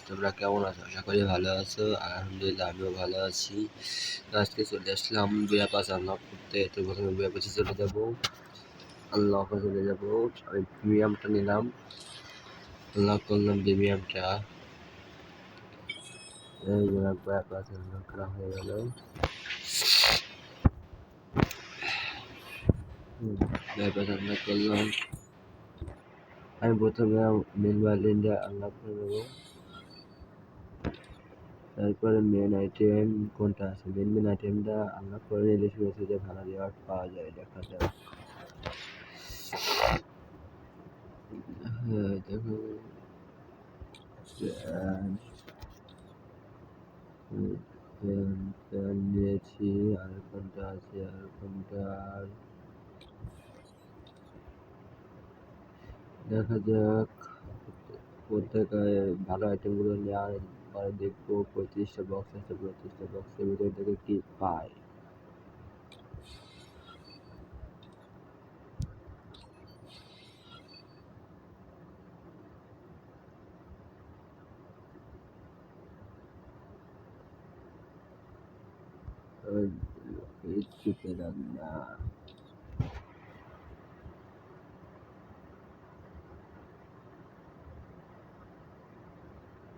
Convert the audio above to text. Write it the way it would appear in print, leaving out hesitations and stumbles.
তোমরা কেমন আছো? আশা করি ভালো আছো। আলহামদুলিল্লাহ আমিও ভালো আছি। আজকে চলে আসলাম বিয়া পাস আনলক করতে। তো প্রথমে বিয়া পাসে চলে যাবো, আনলকে চলে যাবো। আমি প্রিমিয়ামটা নিলাম, আনলক করলাম প্রিমিয়ামটা। এই যে বিয়া পাস আনলক করা হয়ে গেল। বিয়া পাস আনলক করলাম। আমি প্রথমে মেন বান্ডিলটা আনলক করে দেবো। তারপরে মেন আইটেম কোনটা আছে, মেন আইটেমটা আনলক করে নিলে শুরু ভালো রেওয়ার্ড পাওয়া যায়। দেখা যাক। হ্যাঁ দেখো, প্যান নিয়েছি, আর কোনটা আছে, আর কোনটা দেখা যাক। প্রত্যেকে ভালো আইটেমগুলো নেওয়ার পরে দেখবো 35টা বক্স আছে, 35টা বক্সের ভিতর থেকে কি পাই। কিচ্ছু পেলাম না।